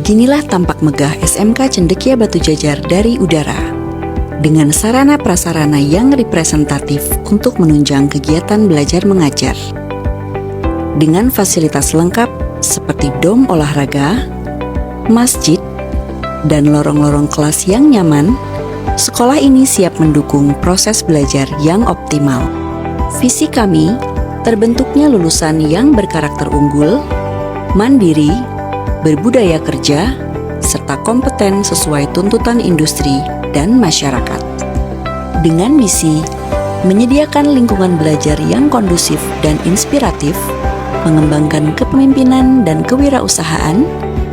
Beginilah tampak megah SMK Cendekia Batu Jajar dari udara, dengan sarana prasarana yang representatif untuk menunjang kegiatan belajar mengajar. Dengan fasilitas lengkap seperti dom olahraga, masjid, dan lorong-lorong kelas yang nyaman, sekolah ini siap mendukung proses belajar yang optimal. Visi kami, terbentuknya lulusan yang berkarakter unggul, mandiri, berbudaya kerja, serta kompeten sesuai tuntutan industri dan masyarakat. Dengan misi menyediakan lingkungan belajar yang kondusif dan inspiratif, mengembangkan kepemimpinan dan kewirausahaan,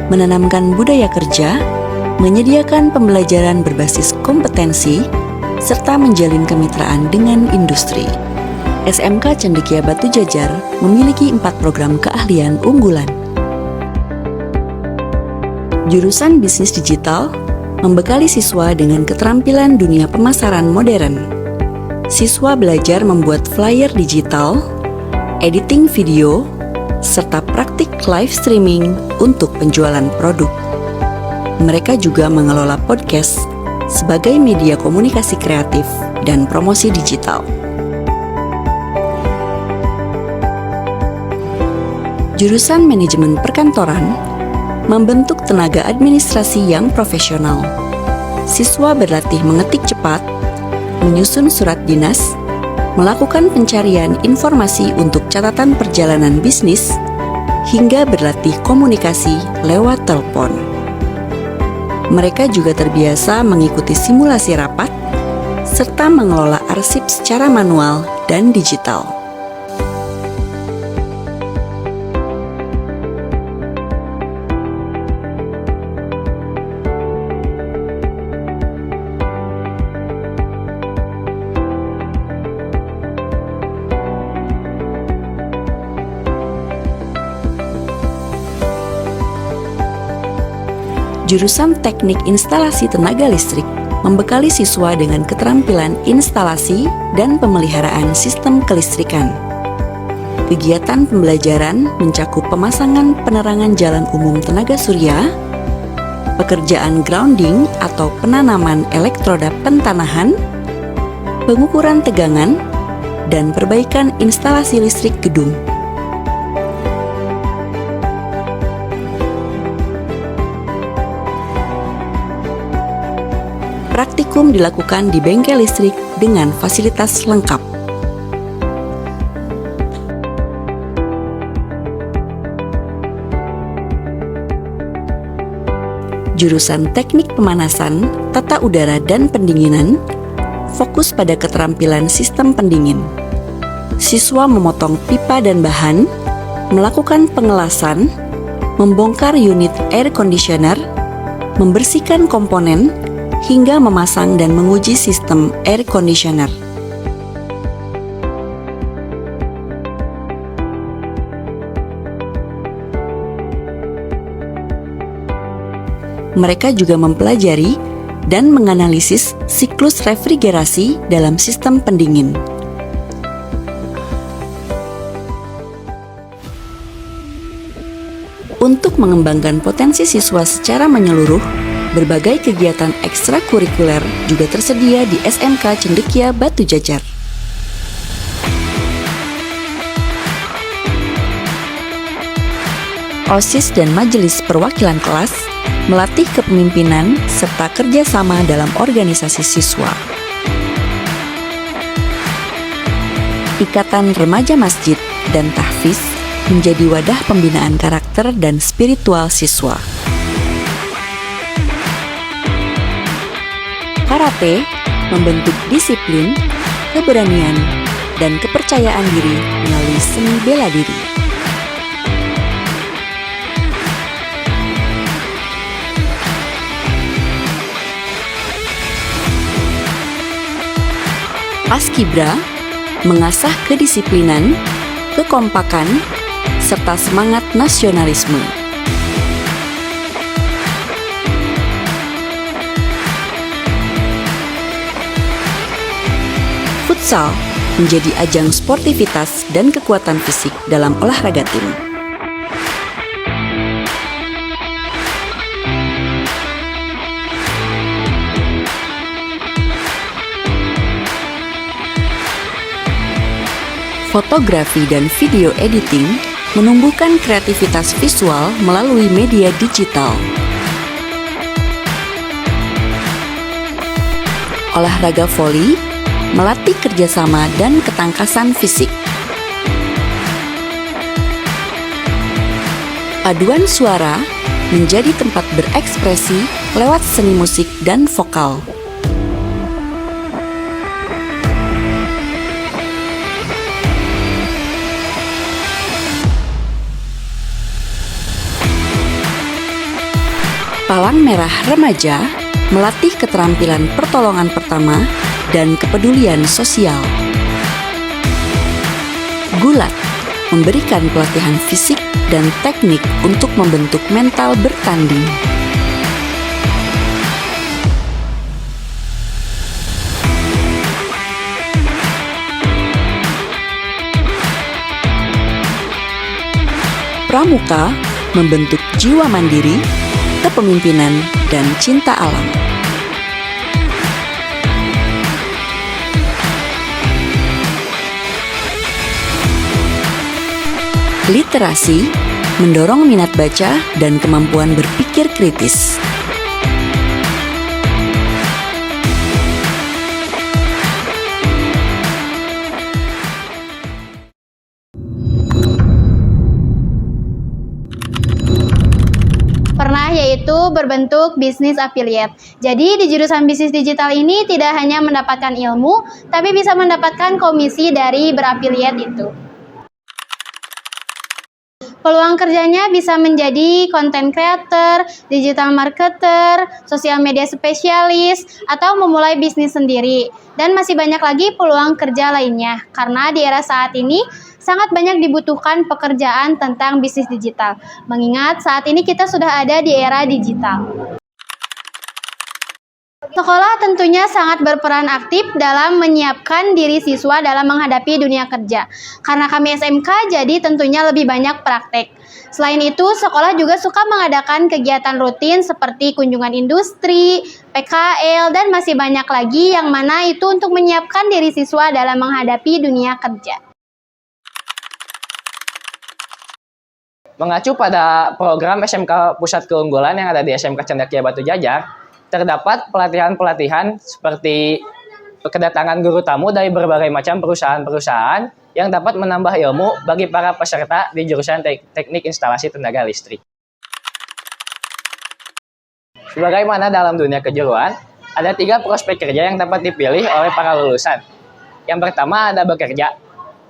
menanamkan budaya kerja, menyediakan pembelajaran berbasis kompetensi, serta menjalin kemitraan dengan industri. SMK Cendekia Batu Jajar memiliki 4 program keahlian unggulan. Jurusan Bisnis Digital membekali siswa dengan keterampilan dunia pemasaran modern. Siswa belajar membuat flyer digital, editing video, serta praktik live streaming untuk penjualan produk. Mereka juga mengelola podcast sebagai media komunikasi kreatif dan promosi digital. Jurusan Manajemen Perkantoran membentuk tenaga administrasi yang profesional. Siswa berlatih mengetik cepat, menyusun surat dinas, melakukan pencarian informasi untuk catatan perjalanan bisnis, hingga berlatih komunikasi lewat telepon. Mereka juga terbiasa mengikuti simulasi rapat, serta mengelola arsip secara manual dan digital. Jurusan Teknik Instalasi Tenaga Listrik membekali siswa dengan keterampilan instalasi dan pemeliharaan sistem kelistrikan. Kegiatan pembelajaran mencakup pemasangan penerangan jalan umum tenaga surya, pekerjaan grounding atau penanaman elektroda pentanahan, pengukuran tegangan, dan perbaikan instalasi listrik gedung. Praktikum dilakukan di bengkel listrik dengan fasilitas lengkap. Jurusan Teknik Pemanasan, Tata Udara dan Pendinginan fokus pada keterampilan sistem pendingin. Siswa memotong pipa dan bahan, melakukan pengelasan, membongkar unit air conditioner, membersihkan komponen, hingga memasang dan menguji sistem air conditioner. Mereka juga mempelajari dan menganalisis siklus refrigerasi dalam sistem pendingin. Untuk mengembangkan potensi siswa secara menyeluruh, berbagai kegiatan ekstrakurikuler juga tersedia di SMK Cendekia Batu Jajar. OSIS dan Majelis Perwakilan Kelas melatih kepemimpinan serta kerjasama dalam organisasi siswa. Ikatan Remaja Masjid dan Tahfiz menjadi wadah pembinaan karakter dan spiritual siswa. Karate membentuk disiplin, keberanian, dan kepercayaan diri melalui seni bela diri. Paskibra mengasah kedisiplinan, kekompakan, serta semangat nasionalisme. Futsal menjadi ajang sportivitas dan kekuatan fisik dalam olahraga tim. Fotografi dan video editing menumbuhkan kreativitas visual melalui media digital. Olahraga voli melatih kerjasama dan ketangkasan fisik. Paduan suara menjadi tempat berekspresi lewat seni musik dan vokal. Palang Merah Remaja melatih keterampilan pertolongan pertama dan kepedulian sosial. Gulat memberikan pelatihan fisik dan teknik untuk membentuk mental bertanding. Pramuka membentuk jiwa mandiri, kepemimpinan, dan cinta alam. Literasi mendorong minat baca dan kemampuan berpikir kritis. Pernah, yaitu berbentuk bisnis affiliate. Jadi di jurusan bisnis digital ini tidak hanya mendapatkan ilmu, tapi bisa mendapatkan komisi dari berafiliat itu. Peluang kerjanya bisa menjadi content creator, digital marketer, sosial media spesialis, atau memulai bisnis sendiri. Dan masih banyak lagi peluang kerja lainnya, karena di era saat ini sangat banyak dibutuhkan pekerjaan tentang bisnis digital. Mengingat saat ini kita sudah ada di era digital. Sekolah tentunya sangat berperan aktif dalam menyiapkan diri siswa dalam menghadapi dunia kerja. Karena kami SMK, jadi tentunya lebih banyak praktek. Selain itu, sekolah juga suka mengadakan kegiatan rutin seperti kunjungan industri, PKL, dan masih banyak lagi yang mana itu untuk menyiapkan diri siswa dalam menghadapi dunia kerja. Mengacu pada program SMK Pusat Keunggulan yang ada di SMK Cendekia Batu Jajar, terdapat pelatihan-pelatihan seperti kedatangan guru tamu dari berbagai macam perusahaan-perusahaan yang dapat menambah ilmu bagi para peserta di jurusan Teknik Instalasi Tenaga Listrik. Sebagaimana dalam dunia kejuruan, ada 3 prospek kerja yang dapat dipilih oleh para lulusan. Yang pertama ada bekerja.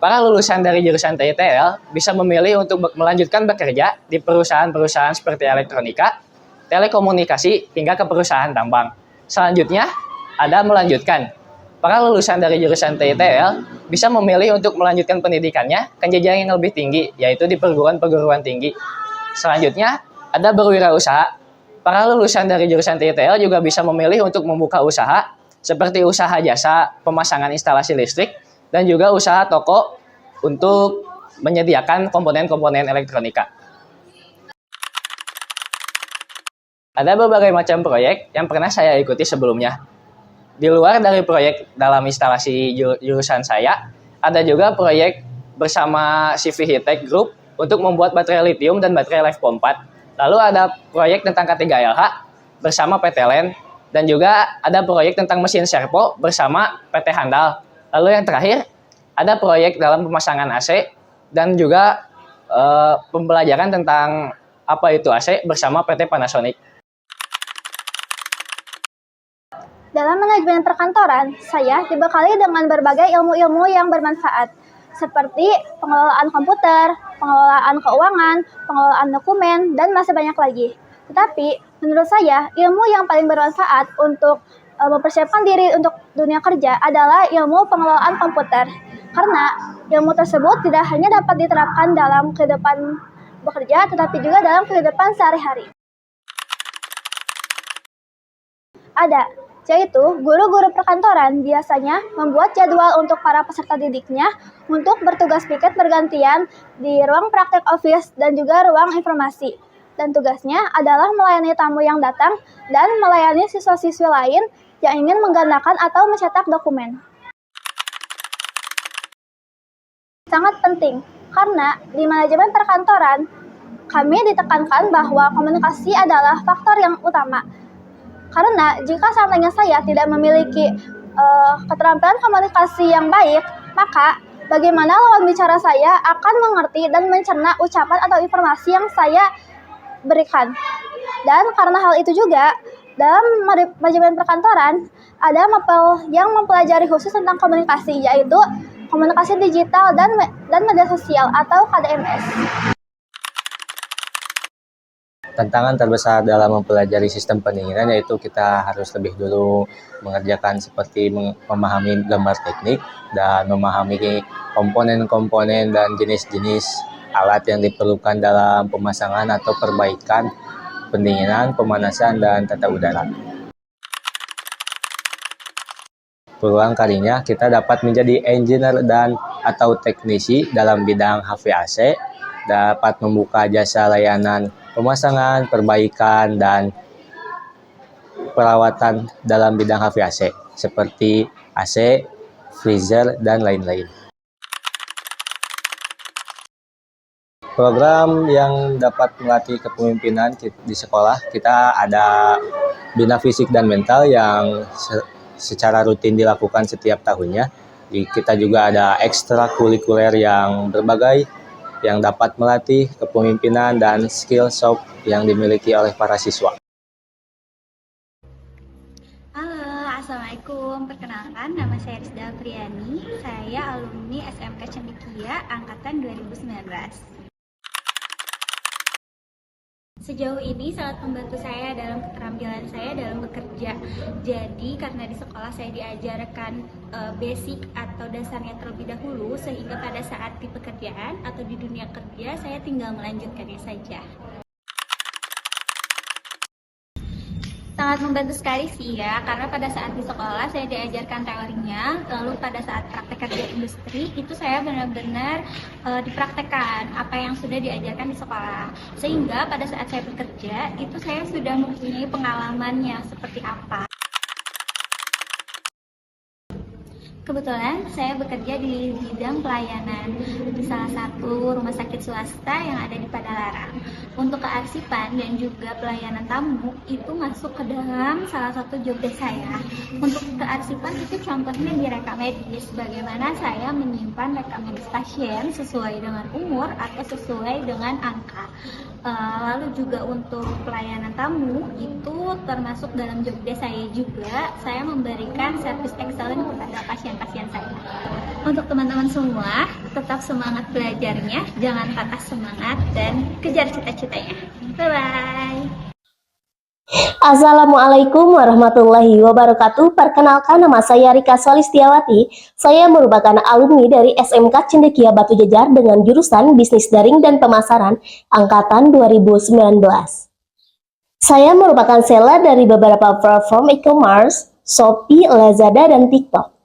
Para lulusan dari jurusan TITL bisa memilih untuk melanjutkan bekerja di perusahaan-perusahaan seperti elektronika, telekomunikasi, hingga ke perusahaan tambang. Selanjutnya, ada melanjutkan. Para lulusan dari jurusan TITL bisa memilih untuk melanjutkan pendidikannya ke jenjang yang lebih tinggi, yaitu di perguruan-perguruan tinggi. Selanjutnya, ada berwirausaha. Para lulusan dari jurusan TITL juga bisa memilih untuk membuka usaha, seperti usaha jasa, pemasangan instalasi listrik, dan juga usaha toko untuk menyediakan komponen-komponen elektronika. Ada berbagai macam proyek yang pernah saya ikuti sebelumnya. Di luar dari proyek dalam instalasi jurusan saya, ada juga proyek bersama CV Hitech Group untuk membuat baterai lithium dan baterai LiFePO 4. Lalu ada proyek tentang K3LH bersama PT LEN, dan juga ada proyek tentang mesin servo bersama PT Handal. Lalu yang terakhir, ada proyek dalam pemasangan AC dan juga pembelajaran tentang apa itu AC bersama PT Panasonic. Dalam manajemen perkantoran, saya dibekali dengan berbagai ilmu-ilmu yang bermanfaat, seperti pengelolaan komputer, pengelolaan keuangan, pengelolaan dokumen, dan masih banyak lagi. Tetapi, menurut saya, ilmu yang paling bermanfaat untuk mempersiapkan diri untuk dunia kerja adalah ilmu pengelolaan komputer. Karena ilmu tersebut tidak hanya dapat diterapkan dalam kehidupan bekerja, tetapi juga dalam kehidupan sehari-hari. Yaitu guru-guru perkantoran biasanya membuat jadwal untuk para peserta didiknya untuk bertugas piket bergantian di ruang praktek office dan juga ruang informasi. Dan tugasnya adalah melayani tamu yang datang dan melayani siswa-siswi lain yang ingin menggandakan atau mencetak dokumen. sangat penting karena di manajemen perkantoran kami ditekankan bahwa komunikasi adalah faktor yang utama. Karena jika seandainya saya tidak memiliki keterampilan komunikasi yang baik, maka bagaimana lawan bicara saya akan mengerti dan mencerna ucapan atau informasi yang saya berikan. Dan karena hal itu juga, dalam manajemen perkantoran ada mapel yang mempelajari khusus tentang komunikasi, yaitu komunikasi digital dan media sosial atau KDMS. Tantangan terbesar dalam mempelajari sistem pendinginan yaitu kita harus lebih dulu mengerjakan seperti memahami gambar teknik dan memahami komponen-komponen dan jenis-jenis alat yang diperlukan dalam pemasangan atau perbaikan pendinginan, pemanasan, dan tata udara. Peluang kalinya kita dapat menjadi engineer dan atau teknisi dalam bidang HVAC, dapat membuka jasa layanan pemasangan, perbaikan, dan perawatan dalam bidang HVAC seperti AC, freezer, dan lain-lain. Program yang dapat melatih kepemimpinan di sekolah, kita ada Bina Fisik dan Mental yang secara rutin dilakukan setiap tahunnya. Kita juga ada ekstrakurikuler yang berbagai yang dapat melatih kepemimpinan dan skill soft yang dimiliki oleh para siswa. Halo, Assalamualaikum. Perkenalkan, nama saya Rizda Priani. Saya alumni SMK Cendekia angkatan 2019. Sejauh ini sangat membantu saya dalam keterampilan saya dalam bekerja. Jadi karena di sekolah saya diajarkan basic atau dasarnya terlebih dahulu, sehingga pada saat di pekerjaan atau di dunia kerja saya tinggal melanjutkannya saja. Sangat membantu sekali sih ya, karena pada saat di sekolah saya diajarkan teorinya, lalu pada saat praktek kerja industri itu saya benar-benar dipraktekkan apa yang sudah diajarkan di sekolah, sehingga pada saat saya bekerja itu saya sudah mempunyai pengalamannya seperti apa. Kebetulan saya bekerja di bidang pelayanan di salah satu rumah sakit swasta yang ada di Padalarang. Untuk kearsipan dan juga pelayanan tamu itu masuk ke dalam salah satu job desk saya. Untuk kearsipan itu contohnya di rekam medis, bagaimana saya menyimpan rekam medis pasien sesuai dengan umur atau sesuai dengan angka. Lalu juga untuk pelayanan tamu itu termasuk dalam job desk saya juga. Saya memberikan service excellent kepada pasien-pasien saya. Untuk teman-teman semua, tetap semangat belajarnya, jangan patah semangat dan kejar cita-citanya. Bye-bye. Assalamualaikum warahmatullahi wabarakatuh. Perkenalkan, nama saya Rika Solistiawati. Saya merupakan alumni dari SMK Cendekia Batu Jajar dengan jurusan Bisnis Daring dan Pemasaran angkatan 2019. Saya merupakan seller dari beberapa platform e-commerce, Shopee, Lazada, dan TikTok.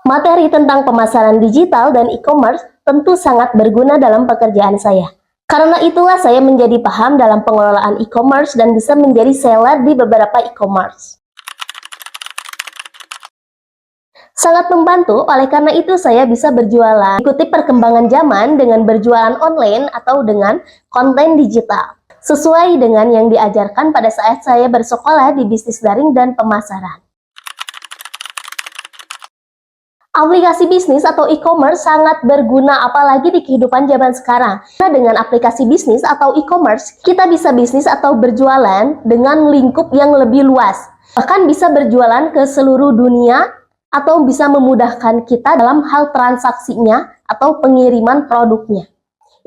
Materi tentang pemasaran digital dan e-commerce tentu sangat berguna dalam pekerjaan saya. Karena itulah saya menjadi paham dalam pengelolaan e-commerce dan bisa menjadi seller di beberapa e-commerce. Sangat membantu, oleh karena itu saya bisa berjualan, ikuti perkembangan zaman dengan berjualan online atau dengan konten digital, sesuai dengan yang diajarkan pada saat saya bersekolah di bisnis daring dan pemasaran. Aplikasi bisnis atau e-commerce sangat berguna apalagi di kehidupan zaman sekarang. Karena dengan aplikasi bisnis atau e-commerce, kita bisa bisnis atau berjualan dengan lingkup yang lebih luas. Bahkan bisa berjualan ke seluruh dunia atau bisa memudahkan kita dalam hal transaksinya atau pengiriman produknya.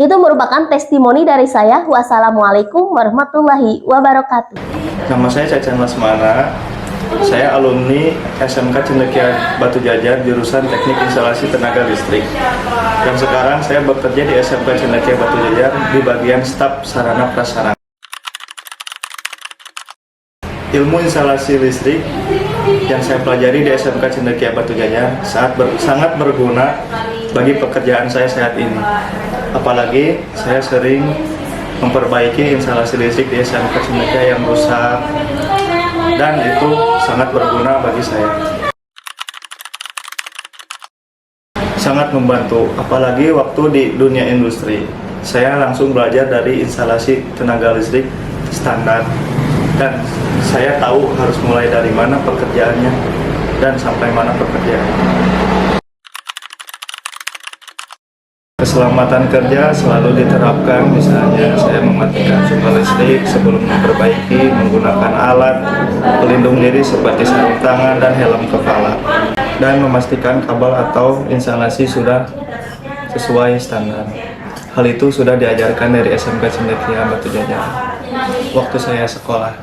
Itu merupakan testimoni dari saya. Wassalamualaikum warahmatullahi wabarakatuh. Nama saya Cacan Lasmana. Saya alumni SMK Cendekia Batu Jajar jurusan Teknik Instalasi Tenaga Listrik. Dan sekarang saya bekerja di SMK Cendekia Batu Jajar di bagian staf sarana prasarana. Ilmu instalasi listrik yang saya pelajari di SMK Cendekia Batu Jajar sangat berguna bagi pekerjaan saya saat ini. Apalagi saya sering memperbaiki instalasi listrik di SMK Cendekia yang rusak, dan itu sangat berguna bagi saya. sangat membantu, apalagi waktu di dunia industri. Saya langsung belajar dari instalasi tenaga listrik standar, dan saya tahu harus mulai dari mana pekerjaannya dan sampai mana pekerjaannya. Keselamatan kerja selalu diterapkan, misalnya saya mematikan sumber listrik sebelum memperbaiki, menggunakan alat pelindung diri seperti sarung tangan dan helm kepala, dan memastikan kabel atau instalasi sudah sesuai standar. Hal itu sudah diajarkan dari SMK Cendekia Batujajar waktu saya sekolah.